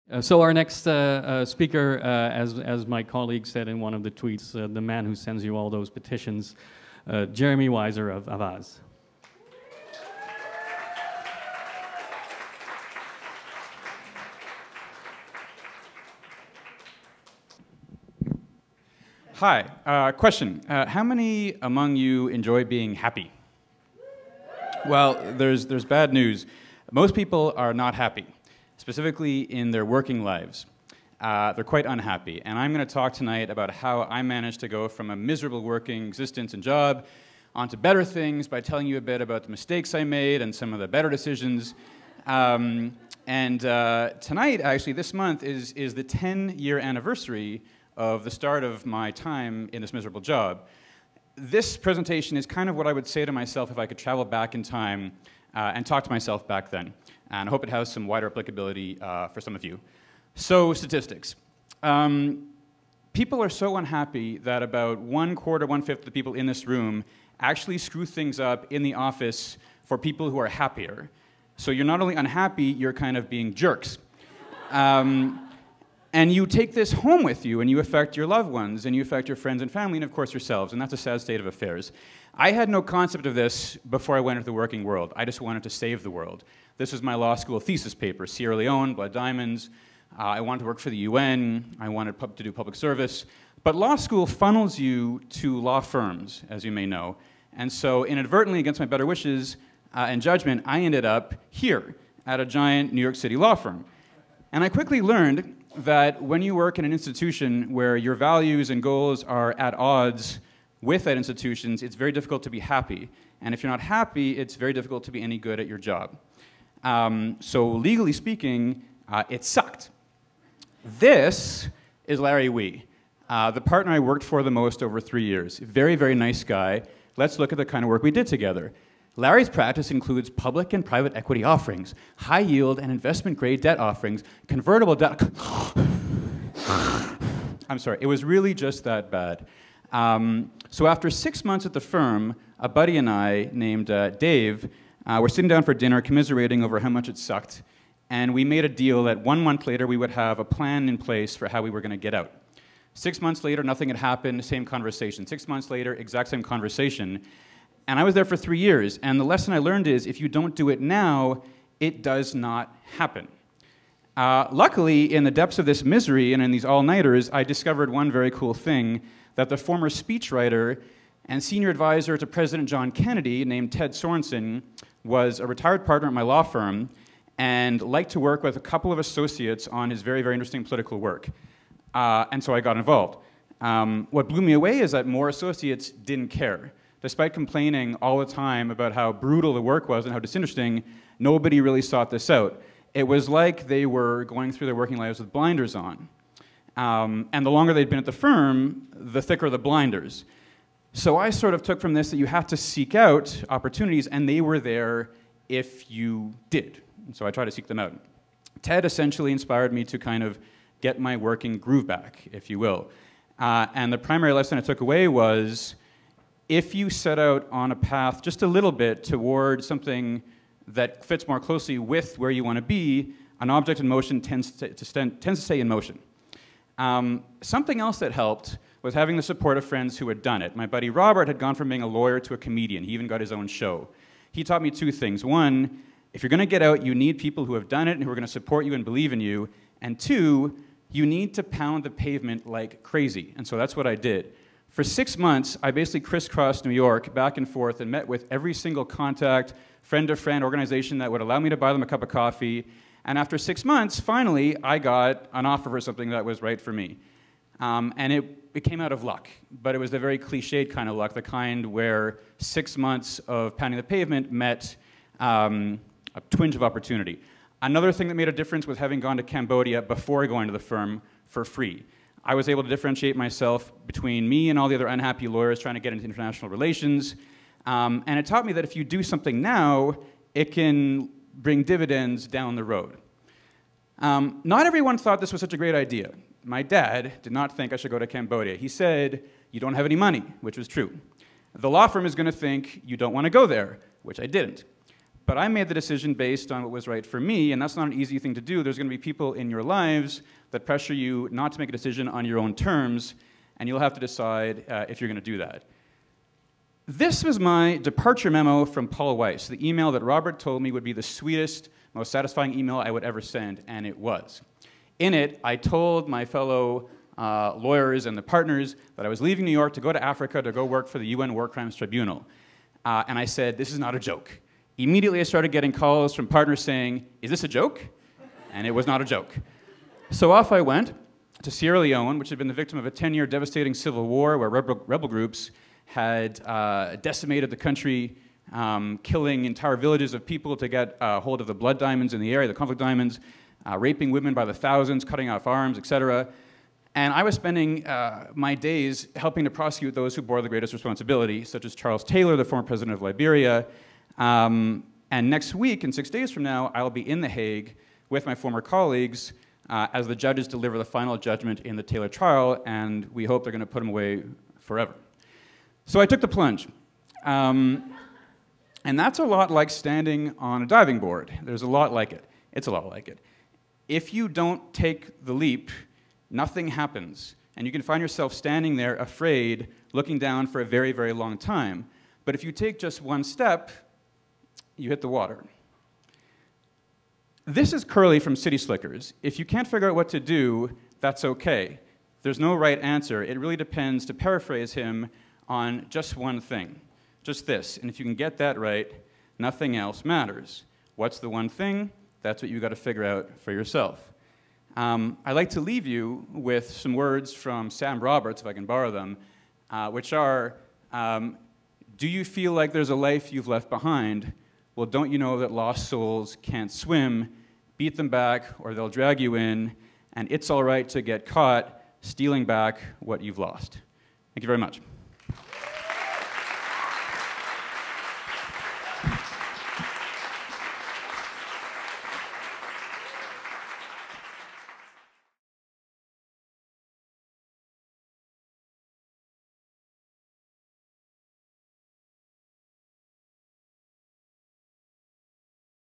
So our next speaker, as my colleague said in one of the tweets, the man who sends you all those petitions, Jeremy Waiser of Avaaz. Hi, question. How many among you enjoy being happy? Well, there's bad news. Most people are not happy, specifically in their working lives. They're quite unhappy. And I'm going to talk tonight about how I managed to go from a miserable working existence and job onto better things by telling you a bit about the mistakes I made and some of the better decisions. Tonight, actually, this month, is the 10-year anniversary of the start of my time in this miserable job. This presentation is kind of what I would say to myself if I could travel back in time and talk to myself back then. And I hope it has some wider applicability for some of you. So, statistics. People are so unhappy that about 1/4, 1/5 of the people in this room actually screw things up in the office for people who are happier. So you're not only unhappy, you're kind of being jerks. And you take this home with you, and you affect your loved ones, and you affect your friends and family, and of course yourselves, and that's a sad state of affairs. I had no concept of this before I went into the working world. I just wanted to save the world. This was my law school thesis paper, Sierra Leone, Blood Diamonds. I wanted to work for the UN. I wanted to do public service. But law school funnels you to law firms, as you may know. And so inadvertently, against my better wishes and judgment, I ended up here at a giant New York City law firm. And I quickly learned that when you work in an institution where your values and goals are at odds with that institution, it's very difficult to be happy. And if you're not happy, it's very difficult to be any good at your job. So legally speaking, it sucked. This is Larry Wee, the partner I worked for the most over 3 years. Very, very nice guy. Let's look at the kind of work we did together. Larry's practice includes public and private equity offerings, high yield and investment grade debt offerings, convertible debt. I'm sorry, it was really just that bad. So after 6 months at the firm, a buddy and I named Dave were sitting down for dinner commiserating over how much it sucked, and we made a deal that 1 month later we would have a plan in place for how we were going to get out. 6 months later, nothing had happened, same conversation. 6 months later, exact same conversation. And I was there for 3 years, and the lesson I learned is if you don't do it now, it does not happen. Luckily, in the depths of this misery and in these all-nighters, I discovered one very cool thing, that the former speechwriter and senior advisor to President John Kennedy, named Ted Sorensen, was a retired partner at my law firm and liked to work with a couple of associates on his very, very interesting political work. And so I got involved. What blew me away is that more associates didn't care. Despite complaining all the time about how brutal the work was and how disinteresting, nobody really sought this out. It was like they were going through their working lives with blinders on. And the longer they'd been at the firm, the thicker the blinders. So I sort of took from this that you have to seek out opportunities, and they were there if you did. And so I tried to seek them out. Ted essentially inspired me to kind of get my working groove back, if you will. And the primary lesson I took away was, if you set out on a path just a little bit toward something that fits more closely with where you want to be, an object in motion tends to stay in motion. Something else that helped was having the support of friends who had done it. My buddy Robert had gone from being a lawyer to a comedian. He even got his own show. He taught me 2 things. 1, if you're going to get out, you need people who have done it and who are going to support you and believe in you. And 2, you need to pound the pavement like crazy. And so that's what I did. For 6 months, I basically crisscrossed New York back and forth and met with every single contact, friend-to-friend organization that would allow me to buy them a cup of coffee. And after 6 months, finally, I got an offer for something that was right for me. And it came out of luck, but it was the very cliched kind of luck, the kind where 6 months of pounding the pavement met a twinge of opportunity. Another thing that made a difference was having gone to Cambodia before going to the firm for free. I was able to differentiate myself between me and all the other unhappy lawyers trying to get into international relations. And it taught me that if you do something now, it can bring dividends down the road. Not everyone thought this was such a great idea. My dad did not think I should go to Cambodia. He said, you don't have any money, which was true. The law firm is going to think you don't want to go there, which I didn't. But I made the decision based on what was right for me, and that's not an easy thing to do. There's going to be people in your lives that pressure you not to make a decision on your own terms, and you'll have to decide if you're going to do that. This was my departure memo from Paul Weiss, the email that Robert told me would be the sweetest, most satisfying email I would ever send, and it was. In it, I told my fellow lawyers and the partners that I was leaving New York to go to Africa to go work for the UN War Crimes Tribunal. And I said, this is not a joke. Immediately I started getting calls from partners saying, is this a joke? And it was not a joke. So off I went to Sierra Leone, which had been the victim of a 10-year devastating civil war where rebel groups had decimated the country, killing entire villages of people to get hold of the blood diamonds in the area, the conflict diamonds, raping women by the thousands, cutting off arms, etc. And I was spending my days helping to prosecute those who bore the greatest responsibility, such as Charles Taylor, the former president of Liberia. And next week, in 6 days from now, I'll be in The Hague with my former colleagues as the judges deliver the final judgment in the Taylor trial, and we hope they're going to put him away forever. So I took the plunge. And that's a lot like standing on a diving board. There's a lot like it. It's a lot like it. If you don't take the leap, nothing happens. And you can find yourself standing there afraid, looking down for a very, very long time. But if you take just one step, you hit the water. This is Curly from City Slickers. If you can't figure out what to do, that's okay. There's no right answer. It really depends, to paraphrase him, on just one thing. Just this. And if you can get that right, nothing else matters. What's the one thing? That's what you've got to figure out for yourself. I'd like to leave you with some words from Sam Roberts, if I can borrow them, which are, do you feel like there's a life you've left behind? Well, don't you know that lost souls can't swim? Beat them back or they'll drag you in, and it's all right to get caught stealing back what you've lost. Thank you very much.